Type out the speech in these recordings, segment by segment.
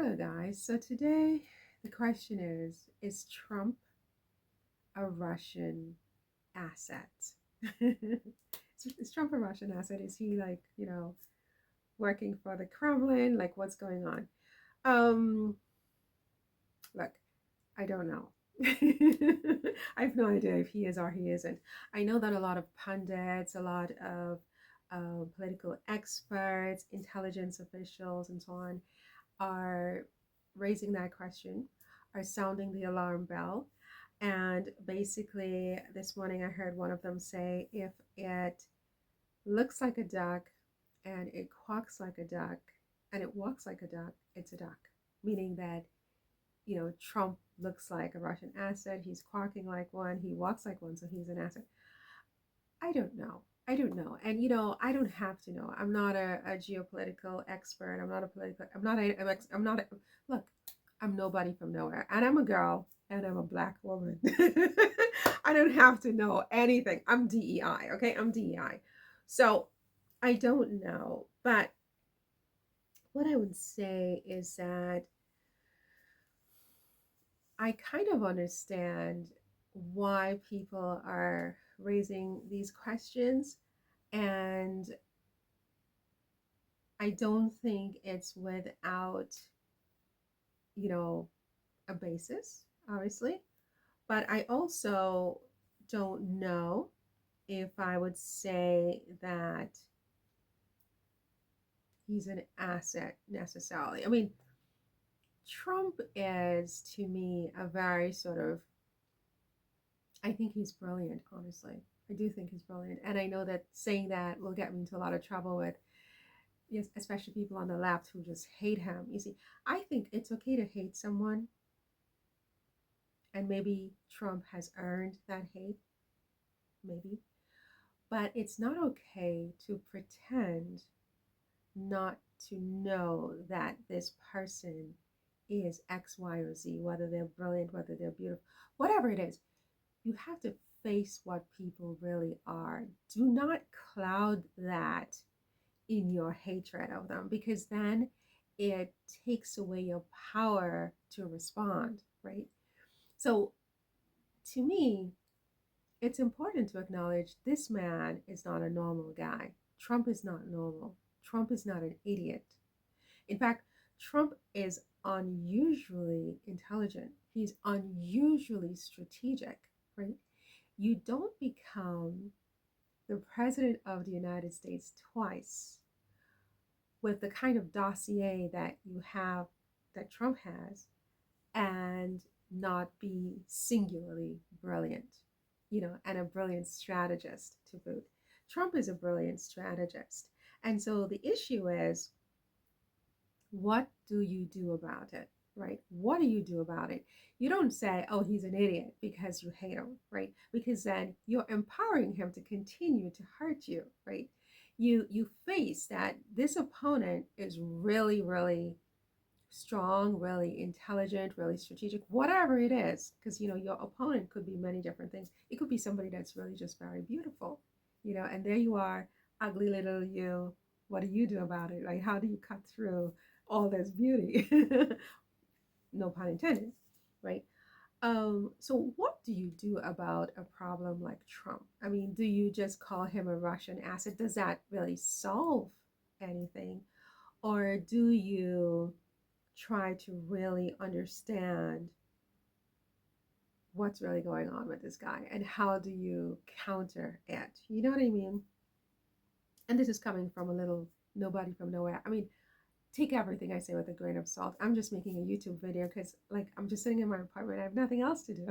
Hello, guys. So today the question is Trump a Russian asset? Is Trump a Russian asset? Is he like, working for the Kremlin? Like, what's going on? Um, Look, I don't know. I have no idea if he is or he isn't. I know that a lot of pundits, a lot of political experts, intelligence officials, and so on are raising that question, are sounding the alarm bell. And basically, this morning I heard one of them say if it looks like a duck and it quacks like a duck and it walks like a duck, it's a duck. Meaning that, Trump looks like a Russian asset, he's quacking like one, he walks like one, so he's an asset. I don't know. I don't know. And I don't have to know. I'm not a geopolitical expert. I'm not a political I'm not a, look, I'm nobody from nowhere. And I'm a girl and I'm a black woman. I don't have to know anything. I'm DEI, okay? I'm DEI. So I don't know. But what I would say is that I kind of understand why people are raising these questions. And I don't think it's without, you know, a basis, obviously. But I also don't know if I would say that he's an asset necessarily. I mean, Trump is to me a very sort of, I think he's brilliant, honestly. I do think he's brilliant. And I know that saying that will get me into a lot of trouble with, yes, especially people on the left who just hate him. You see, I think it's okay to hate someone, and maybe Trump has earned that hate, maybe. But it's not okay to pretend not to know that this person is X, Y, or Z, whether they're brilliant, whether they're beautiful, whatever it is. You have to face what people really are. Do not cloud that in your hatred of them, because then it takes away your power to respond, right? So to me, it's important to acknowledge this man is not a normal guy. Trump is not normal. Trump is not an idiot. In fact, Trump is unusually intelligent. He's unusually strategic, right? You don't become the president of the United States twice with the kind of dossier that you have, that Trump has, and not be singularly brilliant, and a brilliant strategist to boot. Trump is a brilliant strategist. And so the issue is, what do you do about it? Right? What do you do about it? You don't say, oh, he's an idiot because you hate him, right? Because then you're empowering him to continue to hurt you, right? You face that this opponent is really, really strong, really intelligent, really strategic, whatever it is, because your opponent could be many different things. It could be somebody that's really just very beautiful, and there you are, ugly little you. What do you do about it? Like, how do you cut through all this beauty? No pun intended, right? So what do you do about a problem like Trump? I mean, do you just call him a Russian asset? Does that really solve anything? Or do you try to really understand what's really going on with this guy and how do you counter it? You know what I mean? And this is coming from a little nobody from nowhere. I mean, take everything I say with a grain of salt. I'm just making a YouTube video because, like, I'm just sitting in my apartment. I have nothing else to do.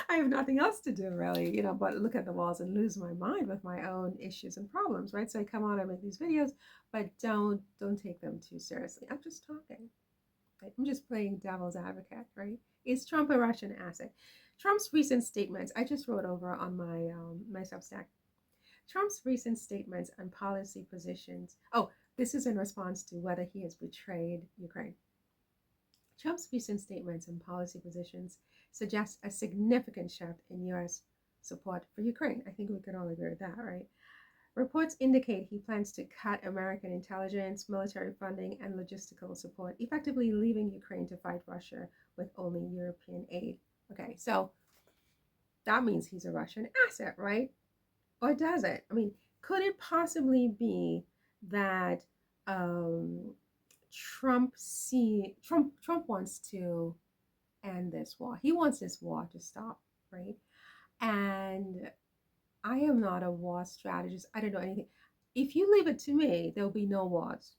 I have nothing else to do, really, but look at the walls and lose my mind with my own issues and problems, right? So I come on, I make these videos, but don't take them too seriously. I'm just talking. Right? I'm just playing devil's advocate, right? Is Trump a Russian asset? Trump's recent statements, I just wrote over on my Substack. Trump's recent statements and policy positions. Oh, this is in response to whether he has betrayed Ukraine. Trump's recent statements and policy positions suggest a significant shift in U.S. support for Ukraine. I think we could all agree with that, right? Reports indicate he plans to cut American intelligence, military funding, and logistical support, effectively leaving Ukraine to fight Russia with only European aid. Okay, so that means he's a Russian asset, right? Or does it? I mean, could it possibly be that um, Trump wants to end this war? He wants this war to stop, right? And I am not a war strategist. I don't know anything. If you leave it to me, there'll be no wars.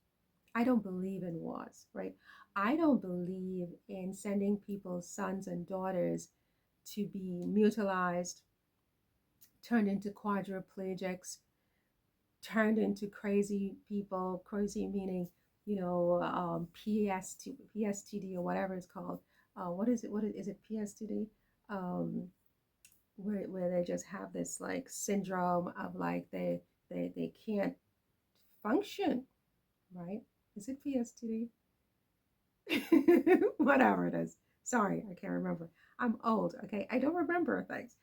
I don't believe in wars, right? I don't believe in sending people's sons and daughters to be mutilized, turned into quadriplegics, turned into crazy people. Crazy meaning, PSTD or whatever it's called. What is it? What is it? PSTD? Um, where they just have this like syndrome of like they can't function, right? Is it PSTD? Whatever it is. Sorry, I can't remember. I'm old, okay? I don't remember things.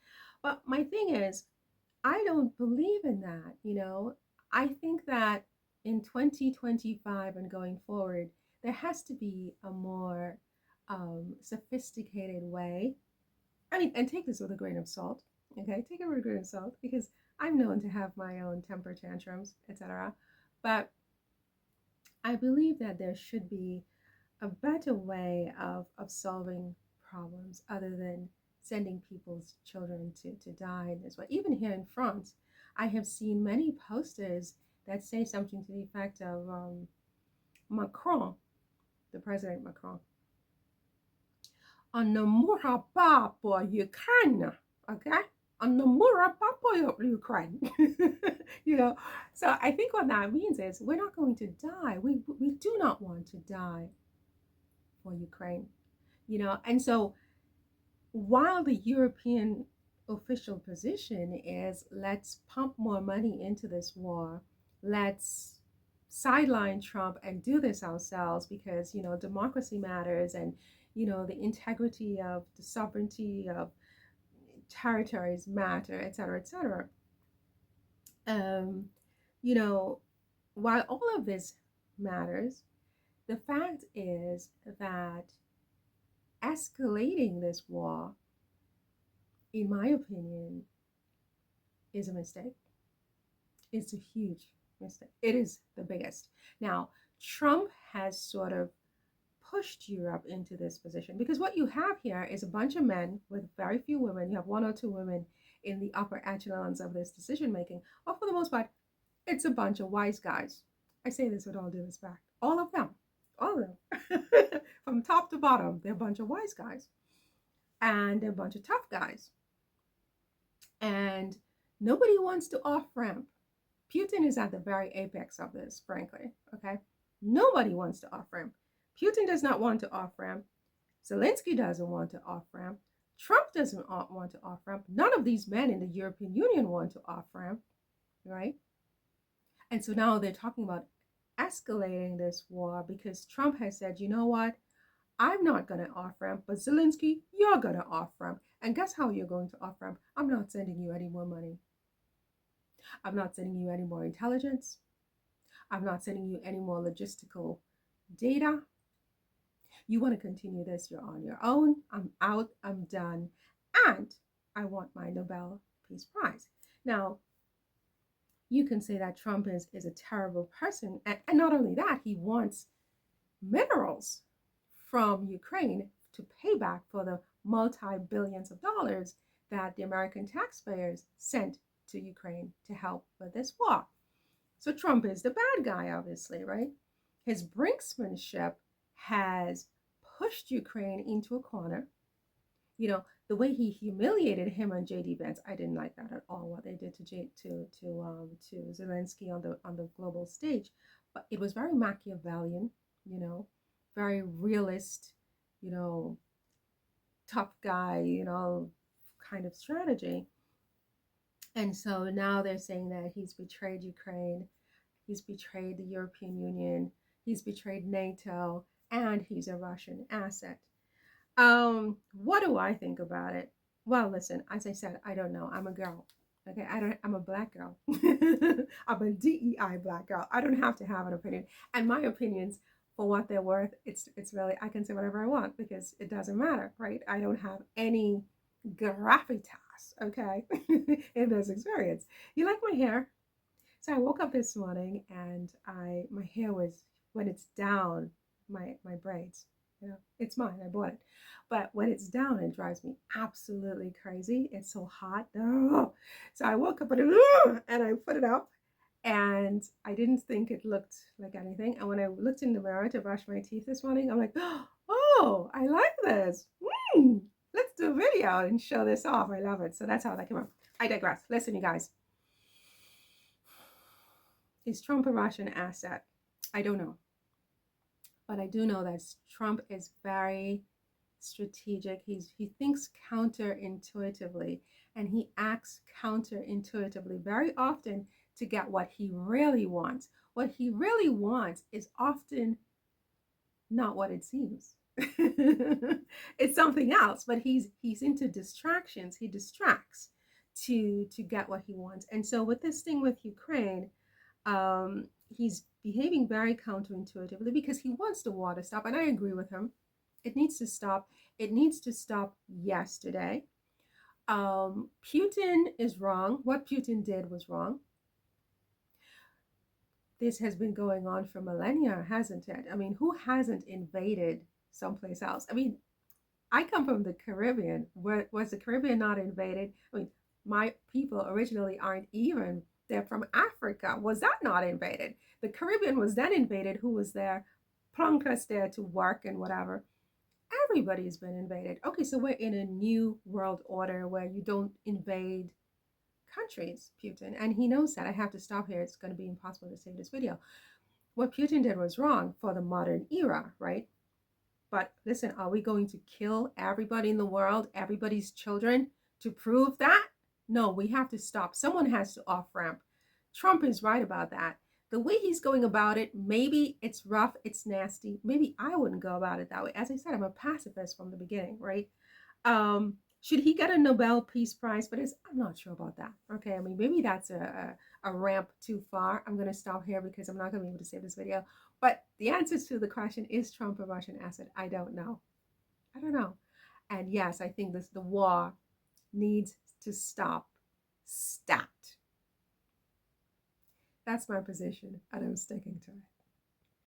But my thing is, I don't believe in that. I think that in 2025 and going forward, there has to be a more sophisticated way. I mean, and take this with a grain of salt, okay? Take it with a grain of salt because I'm known to have my own temper tantrums, etc. But I believe that there should be a better way of solving problems other than sending people's children to die in this way. Even here in France, I have seen many posters that say something to the effect of Macron, the President Macron, on ne mourra pas pour Ukraine, okay? On ne mourra pas pour Ukraine. you know, so I think what that means is we're not going to die. We do not want to die for Ukraine. And so while the European official position is let's pump more money into this war, let's sideline Trump and do this ourselves because democracy matters and the integrity of the sovereignty of territories matter, etc., etc. Um, you know, while all of this matters, the fact is that escalating this war, in my opinion, is a mistake. It's a huge mistake. It is the biggest. Now, Trump has sort of pushed Europe into this position because what you have here is a bunch of men with very few women. You have one or two women in the upper echelons of this decision making. But for the most part, it's a bunch of wise guys. I say this with all due respect. All of them. All of them. From top to bottom, they're a bunch of wise guys. And they're a bunch of tough guys. And nobody wants to off ramp. Putin is at the very apex of this, frankly. Okay? Nobody wants to off ramp. Putin does not want to off ramp. Zelensky doesn't want to off ramp. Trump doesn't want to off ramp. None of these men in the European Union want to off ramp, right? And so now they're talking about escalating this war because Trump has said, you know what? I'm not going to off ramp, but Zelensky, you're going to off ramp. And guess how you're going to off ramp? I'm not sending you any more money. I'm not sending you any more intelligence. I'm not sending you any more logistical data. You want to continue this, you're on your own. I'm out, I'm done. And I want my Nobel Peace Prize. Now, you can say that Trump is a terrible person. And not only that, he wants minerals from Ukraine to pay back for the multi-billions of dollars that the American taxpayers sent to Ukraine to help with this war. So Trump is the bad guy, obviously, right? His brinksmanship has pushed Ukraine into a corner. The way he humiliated him and J.D. Vance, I didn't like that at all. What they did to Zelensky on the global stage, but it was very Machiavellian. Very realist. Tough guy. Kind of strategy. And so now they're saying that he's betrayed Ukraine, he's betrayed the European Union, he's betrayed NATO, and he's a Russian asset. What do I think about it? Well, listen, as I said, I don't know. I'm a girl. Okay, I'm a black girl. I'm a DEI black girl. I don't have to have an opinion. And my opinions, for what they're worth, it's really, I can say whatever I want because it doesn't matter, right? I don't have any gravitas, okay, in this experience. You like my hair? So I woke up this morning and my hair was, when it's down, my braids, it's mine. I bought it. But when it's down, it drives me absolutely crazy. It's so hot. Oh. So I woke up and I put it up and I didn't think it looked like anything. And when I looked in the mirror to brush my teeth this morning, I'm like, oh, I like this. Let's do a video and show this off. I love it. So that's how that came up. I digress. Listen, you guys. Is Trump a Russian asset? I don't know. But I do know that Trump is very strategic. He thinks counterintuitively and he acts counterintuitively very often to get what he really wants. What he really wants is often not what it seems. It's something else, but he's into distractions. He distracts to get what he wants. And so with this thing with Ukraine, he's behaving very counterintuitively because he wants the war to stop, and I agree with him. It needs to stop. It needs to stop yesterday. Putin is wrong. What Putin did was wrong. This has been going on for millennia, hasn't it? I mean, who hasn't invaded someplace else? I mean, I come from the Caribbean. Was the Caribbean not invaded? I mean, my people originally aren't even, they're from Africa. Was that not invaded? The Caribbean was then invaded. Who was there? Plunkers there to work and whatever. Everybody's been invaded. Okay, so we're in a new world order where you don't invade countries, Putin. And he knows that. I have to stop here. It's going to be impossible to save this video. What Putin did was wrong for the modern era, right? But listen, are we going to kill everybody in the world, everybody's children, to prove that? No, we have to stop. Someone has to off-ramp. Trump is right about that. The way he's going about it, maybe it's rough, it's nasty. Maybe I wouldn't go about it that way. As I said, I'm a pacifist from the beginning, right? Should he get a Nobel Peace Prize for this? I'm not sure about that. Okay, I mean, maybe that's a ramp too far. I'm going to stop here because I'm not going to be able to save this video. But the answer to the question, is Trump a Russian asset? I don't know. I don't know. And yes, I think the war needs to stop. Stat. That's my position, and I'm sticking to it.